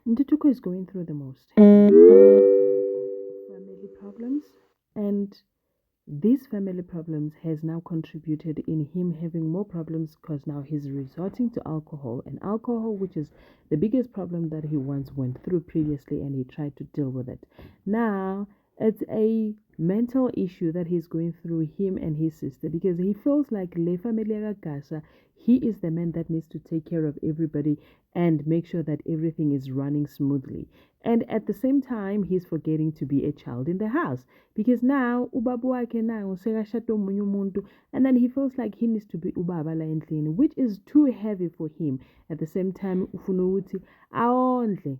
Ntutuko is going through the most. Family problems, and these family problems has now contributed in him having more problems because now he's resorting to alcohol, and alcohol, which is the biggest problem that he once went through previously, and he tried to deal with it. Now it's a mental issue that he's going through, him and his sister, because he feels like Le Familia Casa, he is the man that needs to take care of everybody and make sure that everything is running smoothly. And at the same time, he's forgetting to be a child in the house because now ubaba wakhe naye sekashada omunye umuntu, and then he feels like he needs to be ubaba la endlini, which is too heavy for him. At the same time ufuna ukuthi awondle.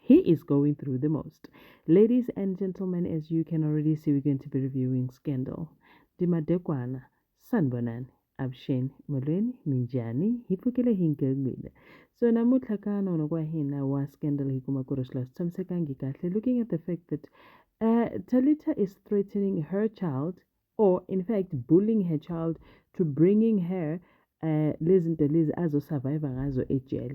He is going through the most. Ladies and gentlemen, as you can already see, we're going to be reviewing Scandal. Dimadekwana, Sanbonan, Abshin, Molweni, Minjani, Hipukile Hinkagwile. So namutlha ka nono kwa hina wa Scandal hikuma kurusla tsamsekangi kahle, looking at the fact that Talita is threatening her child, or in fact bullying her child, to bringing her Liz as a survivor as a jail.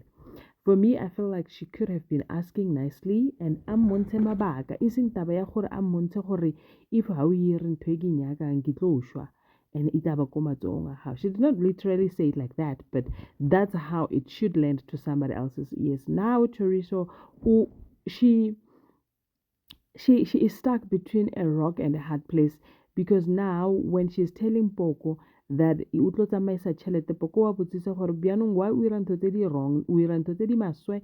For me, I feel like she could have been asking nicely and amonte mabaka. Ising taba ya gore amonte gore if ha o ire ntho e ke nyakang ke tlo shwa and itaba ko matsong a hao. She did not literally say it like that, but that's how it should land to somebody else's ears. Now Teresa, who she is stuck between a rock and a hard place because now when she's telling Poco that o tlo tsamaisa tšhelete, Poco wa botsisa gore bjanong why o ira ntho tse di wrong, o ira ntho tse di maswe,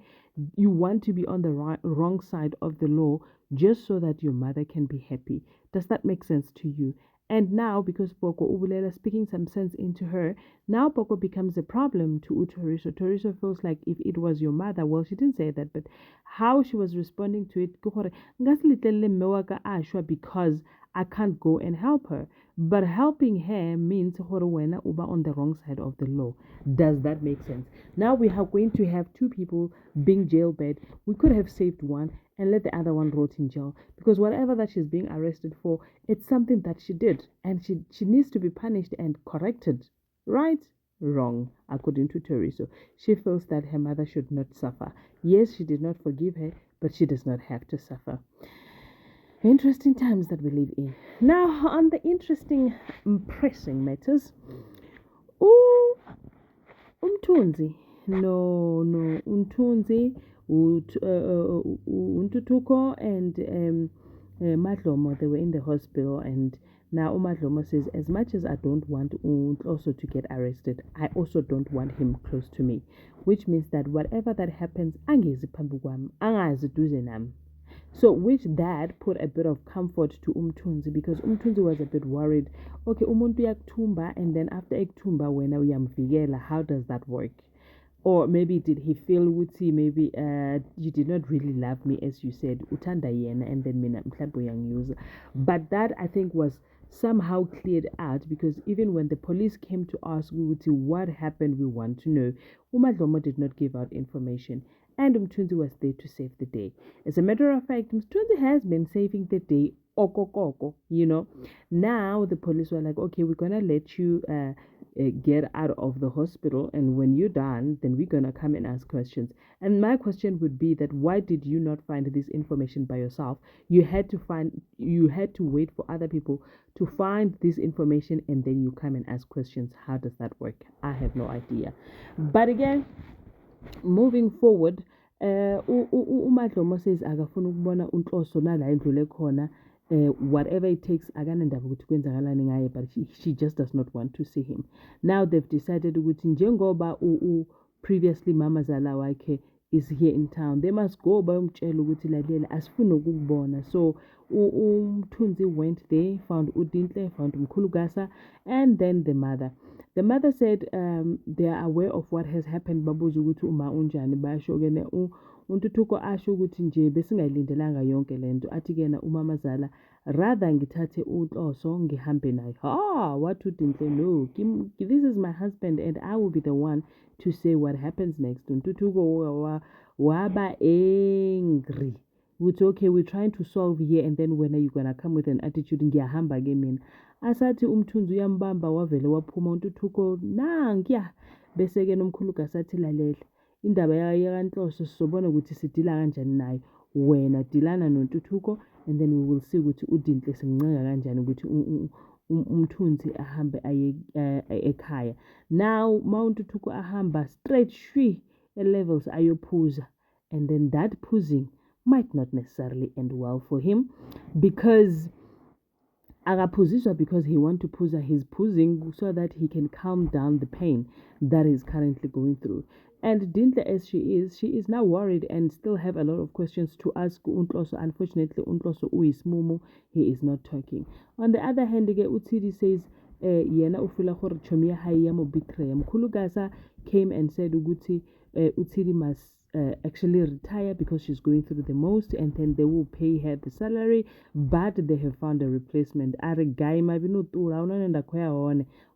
you want to be on the wrong side of the law just so that your mother can be happy. Does that make sense to you? And now, because Poco Ubulela speaking some sense into her, now Poco becomes a problem to Utoriso. Toriso feels like if it was your mother, well, she didn't say that, but how she was responding to it, because I can't go and help her. But helping her means uba on the wrong side of the law. Does that make sense? Now we are going to have two people being jailbed. We could have saved one and let the other one rot in jail because whatever that she's being arrested for, it's something that she did and she needs to be punished and corrected. Right? Wrong, according to Teresa. She feels that her mother should not suffer. Yes, she did not forgive her, but she does not have to suffer. Interesting times that we live in. Now, on the interesting, pressing matters, umthunzi, no, umthunzi, Untutuko and Madlomo, they were in the hospital, and now Madlomo says, as much as I don't want also to get arrested, I also don't want him close to me, which means that whatever that happens, angezi phambi kwami, angazi duze nami. So, which that put a bit of comfort to Umtunzi because Umtunzi was a bit worried. Okay, umuntu yaktumba, and then after ektumba, wena uyamvikela, how does that work? Or maybe did he feel Wuti, maybe you did not really love me as you said, utanda yena, and then mina mhlawumbe uyangiuza. But that I think was somehow cleared out because even when the police came to ask Wuti what happened, we want to know. Umadlomo did not give out information. And Mtunzi was there to save the day. As a matter of fact, Mtunzi has been saving the day, okokoko, you know. Now the police were like, okay, we're gonna let you get out of the hospital, and when you're done, then we're gonna come and ask questions. And my question would be that why did you not find this information by yourself? You had to wait for other people to find this information, and then you come and ask questions. How does that work? I have no idea. But again, moving forward, uMadlomo says akafuna ukubona uNhloso nala endlule khona, whatever it takes akanandaba ukuthi kwenzakalani ngaye, but she just does not want to see him. Now they've decided ukuthi njengoba previously mamazala wakhe is here in town, they must go bayomtshela ukuthi lalela asifuni ukukubona. So umthunzi went there, found uDintle, found umkhulugasa, and then the mother. The mother said they are aware of what has happened. Babuza ukuthi uma unjani, basho kena uNtuthuko asho ukuthi nje besingayilindelanga yonke lento, athi kena umamazala rather ngithathe uNhloso ngihambe naye. What uDintle, no, this is my husband and I will be the one to say what happens next. uNtuthuko waba angry. Which okay, we're trying to solve here, and then when are you gonna come with an attitude ngiyahamba ke mina? Asathi umthunzi uyambamba wavele waphuma uNtuthuko nangiya bese ke nomkhulukazi athi lalela indaba yakanhloso sizobona ukuthi sidila kanjani nayo. Wena dilana noNtuthuko, and then we will see ukuthi uDinhle simncenga kanjani ukuthi umthunzi ahambe aye ekhaya. Now uNtuthuko ahamba straight shwi levels ayophuza, and then that puzzing might not necessarily end well for him, because akaphuziswa because he want to puzza. He's puzzing so that he can calm down the pain that he's currently going through. And Dinhle, as she is now worried and still have a lot of questions to ask uNhloso. Unfortunately, uNhloso uyismumu, he is not talking. On the other hand, uThidi says yena ufila gore chomi ya hae ya mo betray. Mkhulukasa came and said ukuthi uThidi must actually retire because she's going through the most, and then they will pay her the salary, but they have found a replacement.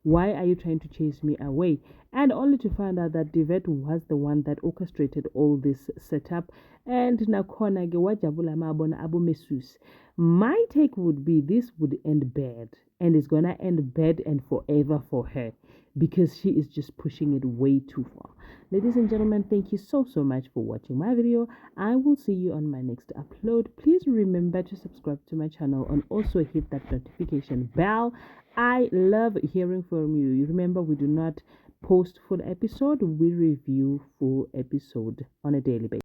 Why are you trying to chase me away? And only to find out that Divet was the one that orchestrated all this setup. And nakhona ke wajabula mabona abo mesus. My take would be this would end bad, and it's gonna end bad and forever for her, because she is just pushing it way too far. Ladies and gentlemen, thank you so much for watching my video. I will see you on my next upload. Please remember to subscribe to my channel and also hit that notification bell. I love hearing from you. You remember, we do not post full episode, we review full episode on a daily basis.